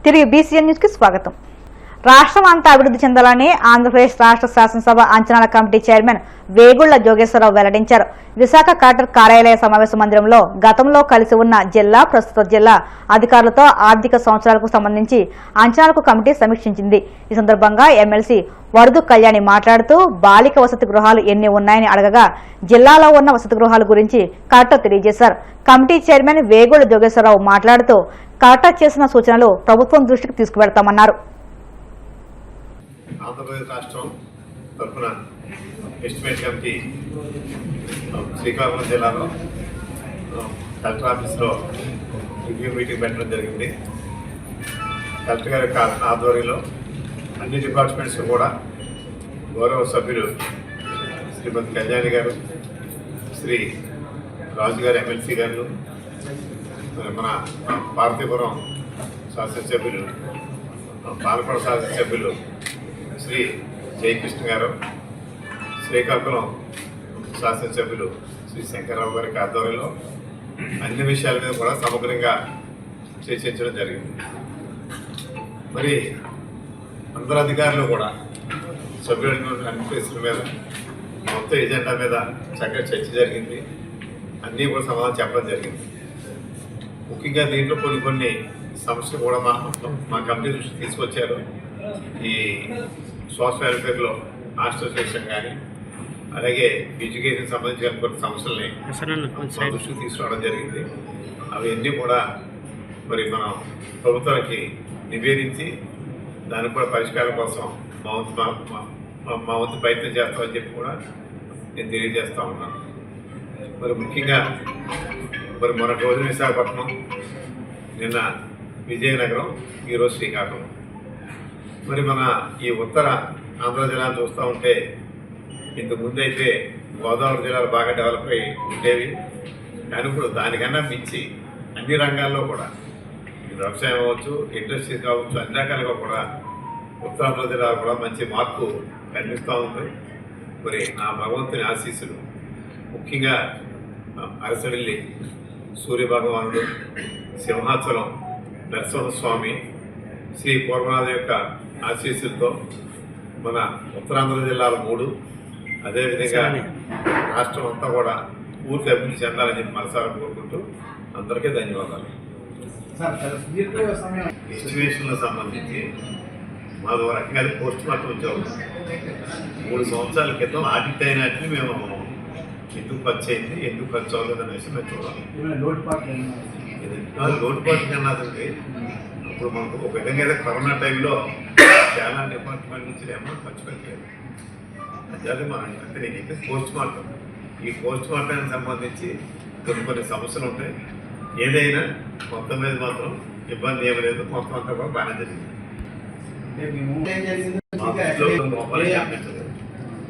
తిరిగి BCN news కి స్వాగతం. రాష్ట్రం అంతా అభివృద్ధి చెందాలని ఆంధ్రప్రదేశ్ రాష్ట్ర శాసనసభ అంచనాల కమిటీ చైర్మన్ వేగుళ్ల జోగేశ్వరరావు వెల్లడించారు. విశాఖ కలెక్టర్ కార్యాలయ సమావేశ మందిరంలో గతంలో కలిసి ఉన్న జిల్లా, ప్రస్తుత జిల్లా అధికారులతో ఆర్థిక సంవత్సరాలకు సంబంధించి అంచనాలకు కమిటీ సమీక్షించింది. ఈ సందర్భంగా ఎమ్మెల్సీ వరదు కళ్యాణి మాట్లాడుతూ బాలిక వసతి గృహాలు ఎన్ని ఉన్నాయని అడగగా జిల్లాలో ఉన్న వసతి గృహాల గురించి కలెక్టర్ తెలియజేశారు. కమిటీ చైర్మన్ వేగుళ్ల జోగేశ్వరరావు మాట్లాడుతూ కలెక్టర్ చేసిన సూచనలు ప్రభుత్వం దృష్టికి తీసుకువెడతామన్నారు. ఆంధ్రప్రదేశ్ రాష్ట్రం తరఫున ఎస్టిమేట్ కమిటీ శ్రీకాకుళం జిల్లాలో కలెక్టర్ ఆఫీస్లో రివ్యూ మీటింగ్ పెట్టడం జరిగింది. కలెక్టర్ గారి ఆధ్వర్యంలో అన్ని డిపార్ట్మెంట్స్ కూడా గౌరవ సభ్యులు శ్రీమతి కళ్యాణి గారు, శ్రీ రాజు గారు ఎమ్మెల్సీ గారు, మన పార్తీపురం శాసనసభ్యులు, పాలకొండ శాసనసభ్యులు శ్రీ జయకృష్ణ గారు, శ్రీకాకుళం శాసనసభ్యులు శ్రీ శంకర్రావు గారికి ఆధ్వర్యంలో అన్ని విషయాల మీద కూడా సమగ్రంగా చర్చించడం జరిగింది. మరి అందరు అధికారులు కూడా సభ్యుల అన్ని కేసుల మీద మొత్తం ఎజెండా మీద చక్కగా చర్చ జరిగింది. అన్నీ కూడా సమాధానం చెప్పడం జరిగింది. ముఖ్యంగా దీంట్లో కొన్ని సమస్యలు కూడా మా కమిటీ దృష్టికి తీసుకొచ్చారు. ఈ సోషల్ వెల్ఫేర్లో హాస్టల్ సిస్టమ్ కానీ, అలాగే ఎడ్యుకేషన్ సంబంధించిన కొన్ని సమస్యలని మా దృష్టికి తీసుకురావడం జరిగింది. అవన్నీ కూడా మరి మనం ప్రభుత్వానికి నివేదించి దానికి కూడా పరిష్కారం కోసం మా వంతు ప్రయత్నం చేస్తామని చెప్పి కూడా నేను తెలియజేస్తూ ఉన్నాను. మరి ముఖ్యంగా మరి మొన్నటి రోజు విశాఖపట్నం, నిన్న విజయనగరం, ఈరోజు శ్రీకాకుళం. మరి మన ఈ ఉత్తర ఆంధ్ర జిల్లాను చూస్తూ ఉంటే ఇంతకుముందు అయితే గోదావరి జిల్లాలు బాగా డెవలప్ అయ్యి ఉండేవి. కానీ ఇప్పుడు దానికన్నా మించి అన్ని రంగాల్లో కూడా వ్యవసాయం అవ్వచ్చు, ఇండస్ట్రీ కావచ్చు, అన్ని రకాలుగా కూడా ఉత్తరాంధ్ర జిల్లాలో కూడా మంచి మార్పు కనిపిస్తూ ఉంది. మరి నా భగవంతుని ఆశీస్సులు ముఖ్యంగా అరసవెల్లి సూర్యభగవానుడు, సింహాచలం నరసింహస్వామి, శ్రీ పూర్వనాథ యొక్క ఆశీస్సులతో మన ఉత్తరాంధ్ర జిల్లాలో 3, అదేవిధంగా రాష్ట్రం అంతా కూడా పూర్తి అభివృద్ధి చెందాలని చెప్పి మనసారా కోరుకుంటూ అందరికీ ధన్యవాదాలు. ఎస్టిమేషన్లకు సంబంధించి మాకు రకంగా పోస్ట్ మార్టం ఉద్యోగం 3 సంవత్సరాల క్రితం ఆడిట్ అయినట్టు మేము ఎందుకు ఖర్చు అయింది, ఎందుకు ఖర్చు అవ్వలేదు అనే విషయం మేము చూడాలి. లోటుపాటు కన్నా అదండి. ఇప్పుడు మనకు ఒక విధంగా అయితే కరోనా టైంలో చాలా డిపార్ట్మెంట్ నుంచి అమౌంట్ ఖర్చు పెట్టలేదు. అదే మనం అంటే నేను పోస్ట్ మార్టం, ఈ పోస్ట్ మార్టానికి సంబంధించి కొన్ని సమస్యలు ఉంటాయి. ఏదైనా మొత్తం మీద మాత్రం ఇబ్బంది ఏమి లేదు, మొత్తం అంతా కూడా బాగానే జరిగింది.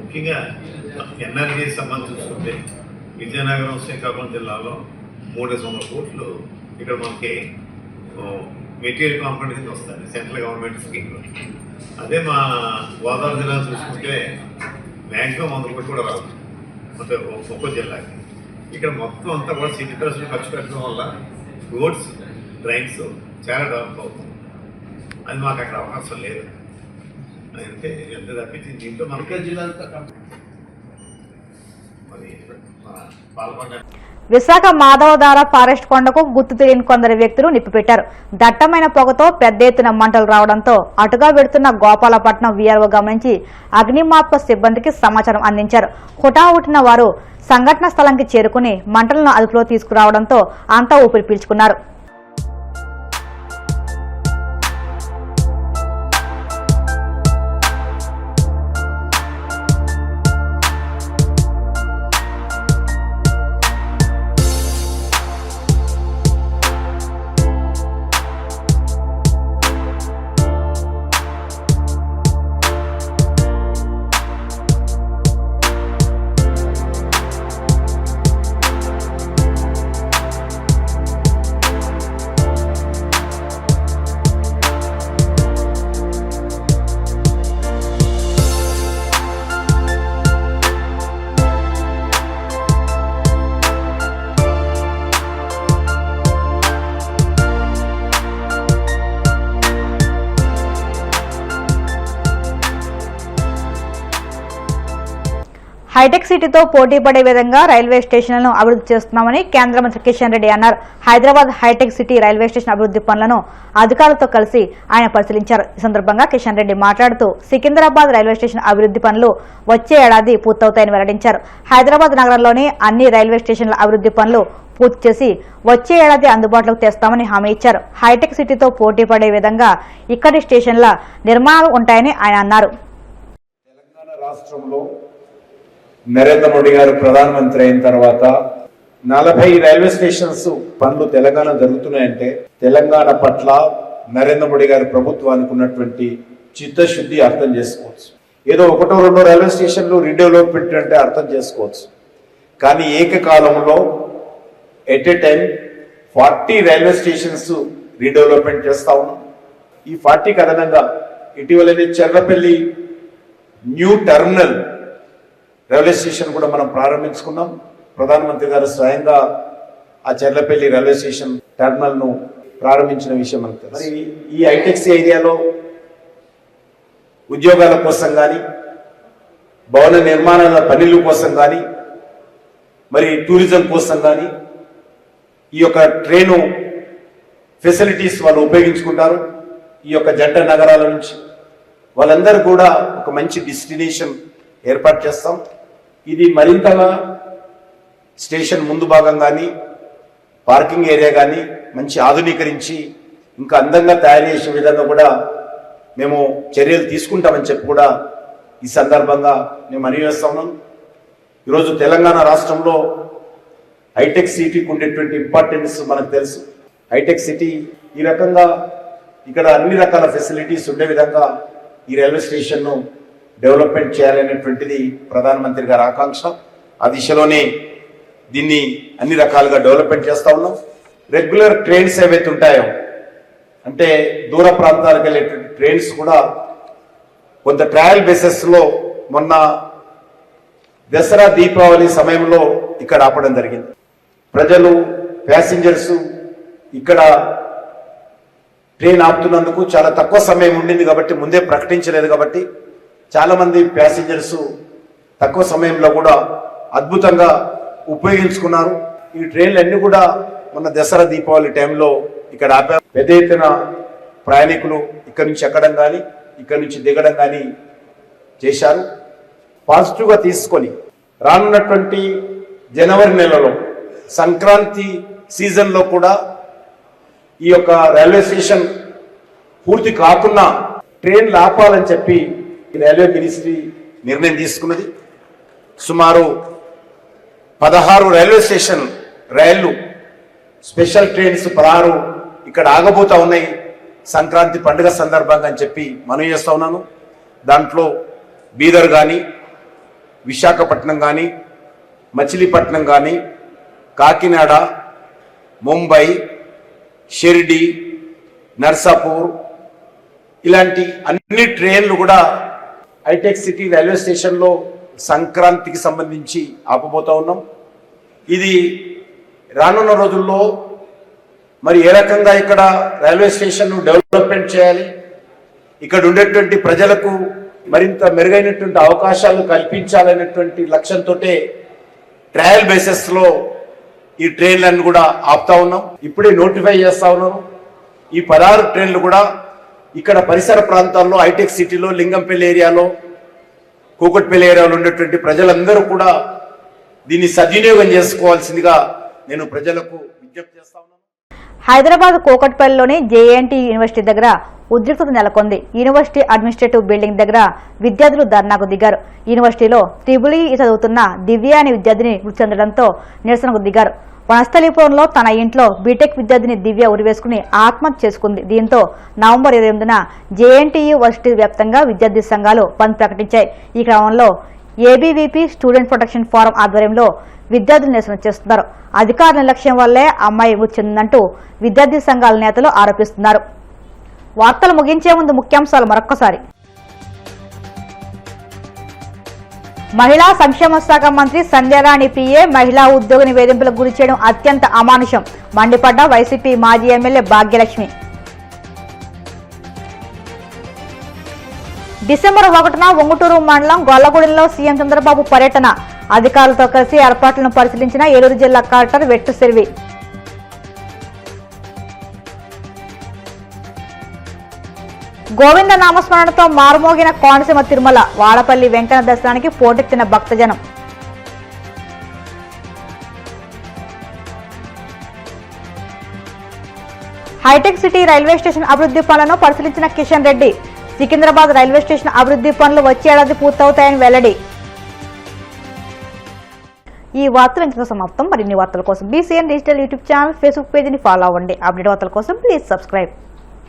ముఖ్యంగా ఎన్ఆర్జీ సంబంధించి చూసుకుంటే విజయనగరం, శ్రీకాకుళం జిల్లాలో 300 కోట్లు ఇక్కడ మనకి మెటీరియల్ కాంపౌండ్ కింద వస్తుంది, సెంట్రల్ గవర్నమెంట్ స్కీమ్లో. అదే మా గోదావరి జిల్లా చూసుకుంటే మ్యాక్సిమం 100 కోట్లు కూడా రాదు అంటే ఒక్కో జిల్లాకి. ఇక్కడ మొత్తం అంతా కూడా 60% ఖర్చు పెట్టడం వల్ల రోడ్స్, డ్రైన్స్ చాలా డెవలప్ అవుతుంది. అది మాకు అక్కడ అవకాశం లేదు. అంటే ఎంత తప్పించి దీంట్లో మనకే జిల్లా మరి పాల్గొండ విశాఖ మాధవధార ఫారెస్ట్ కొండకు గుర్తు తెలియని కొందరు వ్యక్తులు నిప్పిపెట్టారు. దట్టమైన పొగతో పెద్ద ఎత్తున మంటలు రావడంతో అటుగా వెడుతున్న గోపాలపట్నం వీఆర్ఓ గమనించి అగ్నిమాపక సిబ్బందికి సమాచారం అందించారు. హుటాహుటిన వారు సంఘటన స్థలానికి చేరుకుని మంటలను అదుపులో తీసుకురావడంతో అంతా ఊపిరి పీల్చుకున్నారు. హైటెక్ సిటీతో పోటీ పడే విధంగా రైల్వే స్టేషన్లను అభివృద్ధి చేస్తున్నామని కేంద్ర మంత్రి కిషన్ రెడ్డి అన్నారు. హైదరాబాద్ హైటెక్ సిటీ రైల్వే స్టేషన్ అభివృద్ధి పనులను అధికారులతో కలిసి ఆయన పరిశీలించారు. ఈ సందర్భంగా కిషన్ రెడ్డి మాట్లాడుతూ సికింద్రాబాద్ రైల్వే స్టేషన్ అభివృద్ధి పనులు వచ్చే ఏడాది పూర్తవుతాయని వెల్లడించారు. హైదరాబాద్ నగరంలోని అన్ని రైల్వే స్టేషన్ల అభివృద్ధి పనులు పూర్తి చేసి వచ్చే ఏడాది అందుబాటులోకి తెస్తామని హామీ ఇచ్చారు. హైటెక్ సిటీతో పోటీ పడే విధంగా ఇక్కడి స్టేషన్ల నిర్మాణాలు ఉంటాయని ఆయన అన్నారు. తెలంగాణ రాష్ట్రంలో నరేంద్ర మోడీ గారు ప్రధానమంత్రి అయిన తర్వాత 40 రైల్వే స్టేషన్స్ పనులు తెలంగాణ జరుగుతున్నాయంటే తెలంగాణ పట్ల నరేంద్ర మోడీ గారి ప్రభుత్వానికి ఉన్నటువంటి చిత్తశుద్ధి అర్థం చేసుకోవచ్చు. ఏదో ఒకటో రెండో రైల్వే స్టేషన్లు రీడెవలప్మెంట్ అంటే అర్థం చేసుకోవచ్చు. కానీ ఏకకాలంలో at a time 40 railway stations redevelopment చేస్తా ఉన్నాం. ఈ 40కి అదనంగా ఇటీవలనే Cherlapalli new terminal railway station కూడా మనం ప్రారంభించుకున్నాం. ప్రధానమంత్రి గారు స్వయంగా ఆ చెర్లపల్లి రైల్వే స్టేషన్ టెర్మినల్ ను ప్రారంభించిన విషయం మనకు తెలుసు. మరి ఈ హైటెక్సీ ఏరియాలో ఉద్యోగాల కోసం కానీ భవన నిర్మాణాల పనుల కోసం కానీ మరి టూరిజం కోసం కానీ ఈ యొక్క ట్రైను ఫెసిలిటీస్ వాళ్ళు ఉపయోగించుకుంటారు. ఈ యొక్క జంట నగరాల నుంచి వాళ్ళందరూ కూడా ఒక మంచి డెస్టినేషన్ ఏర్పాటు చేస్తాం. ఇది మరింతగా స్టేషన్ ముందు భాగం కానీ పార్కింగ్ ఏరియా కానీ మంచి ఆధునీకరించి ఇంకా అందంగా తయారు చేసే విధంగా కూడా మేము చర్యలు తీసుకుంటామని చెప్పి కూడా ఈ సందర్భంగా మేము మనవి చేస్తా ఉన్నాం. ఈరోజు తెలంగాణ రాష్ట్రంలో హైటెక్ సిటీకి ఉండేటువంటి ఇంపార్టెన్స్ మనకు తెలుసు. హైటెక్ సిటీ ఈ రకంగా ఇక్కడ అన్ని రకాల ఫెసిలిటీస్ ఉండే విధంగా ఈ రైల్వే స్టేషన్ను డెవలప్మెంట్ చేయాలనేటువంటిది ప్రధానమంత్రి గారి ఆకాంక్ష. ఆ దిశలోనే దీన్ని అన్ని రకాలుగా డెవలప్మెంట్ చేస్తూ ఉన్నాం. రెగ్యులర్ ట్రైన్స్ ఏవైతే ఉంటాయో అంటే దూర ప్రాంతాలకు వెళ్ళేటువంటి ట్రైన్స్ కూడా కొంత ట్రయల్ బేసిస్లో మొన్న దసరా దీపావళి సమయంలో ఇక్కడ ఆపడం జరిగింది. ప్రజలు ప్యాసింజర్స్ ఇక్కడ ట్రైన్ ఆపుతున్నందుకు చాలా తక్కువ సమయం ఉండింది కాబట్టి ముందే ప్రకటించలేదు కాబట్టి చాలా మంది ప్యాసింజర్స్ తక్కువ సమయంలో కూడా అద్భుతంగా ఉపయోగించుకున్నారు. ఈ ట్రైన్లు అన్ని కూడా మొన్న దసరా దీపావళి టైంలో ఇక్కడ ఆపారు. పెద్ద ఎత్తున ప్రయాణికులు ఇక్కడ నుంచి ఎక్కడం కానీ ఇక్కడ నుంచి దిగడం కానీ చేశారు. పాజిటివ్గా తీసుకొని రానున్నటువంటి జనవరి నెలలో సంక్రాంతి సీజన్లో కూడా ఈ యొక్క రైల్వే స్టేషన్ పూర్తి కాకుండా ట్రైన్లు ఆపాలని చెప్పి రైల్వే మినిస్ట్రీ నిర్ణయం తీసుకున్నది. సుమారు 16 రైల్వే స్టేషన్ రైళ్లు స్పెషల్ ట్రైన్స్ 16 ఇక్కడ ఆగబోతా ఉన్నాయి సంక్రాంతి పండుగ సందర్భంగా అని చెప్పి మనవి చేస్తా ఉన్నాను. దాంట్లో బీదర్ కానీ విశాఖపట్నం కానీ మచిలీపట్నం కానీ కాకినాడ ముంబై షిర్డీ నర్సాపూర్ ఇలాంటి అన్ని ట్రైన్లు కూడా హైటెక్ సిటీ రైల్వే స్టేషన్లో సంక్రాంతికి సంబంధించి ఆపబోతా ఉన్నాం. ఇది రానున్న రోజుల్లో మరి ఏ రకంగా ఇక్కడ రైల్వే స్టేషన్ను డెవలప్మెంట్ చేయాలి, ఇక్కడ ఉండేటువంటి ప్రజలకు మరింత మెరుగైనటువంటి అవకాశాలు కల్పించాలనేటువంటి లక్ష్యంతో ట్రయల్ బేసిస్లో ఈ ట్రైన్లను కూడా ఆపుతా ఉన్నాం. ఇప్పుడే నోటిఫై చేస్తా ఉన్నారు. ఈ 16 ట్రైన్లు కూడా ఇక్కడ పరిసర ప్రాంతాల్లో హైటెక్ సిటీలో లింగంపల్లి ఏరియాలో కూకట్పల్లి ఏరియాలో ఉండేటువంటి ప్రజలందరూ కూడా దీన్ని సద్వినియోగం చేసుకోవాల్సిందిగా నేను ప్రజలకు విజ్ఞప్తి చేస్తా ఉన్నాను. హైదరాబాద్ కూకట్పల్లిలోని జేఎన్టీ యూనివర్సిటీ దగ్గర ఉద్రిక్తత నెలకొంది. యూనివర్సిటీ అడ్మినిస్ట్రేటివ్ బిల్డింగ్ దగ్గర విద్యార్థులు ధర్నాకు దిగారు. యూనివర్సిటీలో త్రిబుల్ ఈ చదువుతున్న దివ్య అనే విద్యార్థిని మృతి చెందడంతో నిరసనకు దిగారు. వనస్థలీపురంలో తన ఇంట్లో బీటెక్ విద్యార్థిని దివ్య ఉరివేసుకుని ఆత్మహత్య చేసుకుంది. దీంతో నవంబర్ 28న జేఎన్టీయూ వర్సిటీ వ్యాప్తంగా విద్యార్థి సంఘాలు బంద్ ప్రకటించాయి. ఈ క్రమంలో ఏబీవీపీ స్టూడెంట్ ప్రొటెక్షన్ ఫోరం ఆధ్వర్యంలో విద్యార్థులు నిరసన చేస్తున్నారు. అధికారుల నిర్లక్ష్యం వల్లే అమ్మాయి మృతి చెందిందంటూ విద్యార్థి సంఘాల నేతలు ఆరోపిస్తున్నారు. వార్తలు ముగించే ముందు ముఖ్యాంశాలు మరొక్కసారి. మహిళా సంక్షేమ శాఖ మంత్రి సంధ్యారాణి పిఏ మహిళా ఉద్యోగిని వేధింపులకు గురి చేయడం అత్యంత అమానుషం మండిపడ్డ వైసీపీ మాజీ ఎమ్మెల్యే భాగ్యలక్ష్మి. డిసెంబర్ 1న ఒంగుటూరు మండలం గొల్లగూడెంలో సీఎం చంద్రబాబు పర్యటన అధికారులతో కలిసి ఏర్పాట్లను పరిశీలించిన ఏలూరు జిల్లా కలెక్టర్ వెట్టు సెల్వి. గోవింద నామస్మరణతో మారుమోగిన కోనసీమ తిరుమల, వాడపల్లి వెంకన్న దర్శనానికి పోటెత్తిన భక్తజనం. హైటెక్ సిటీ రైల్వే స్టేషన్ అభివృద్ధి పనులను పరిశీలించిన కిషన్ రెడ్డి. సికింద్రాబాద్ రైల్వే స్టేషన్ అభివృద్ధి పనులు వచ్చే ఏడాది పూర్తవుతాయని వెల్లడి. ఈ వార్తలు ఇంతతో సమాప్తం. మరిన్ని వార్తల కోసం BCN digital YouTube channel, Facebook పేజీని ఫాలో అవ్వండి. అప్డేట్ వార్తల కోసం ప్లీజ్ సబ్స్క్రైబ్.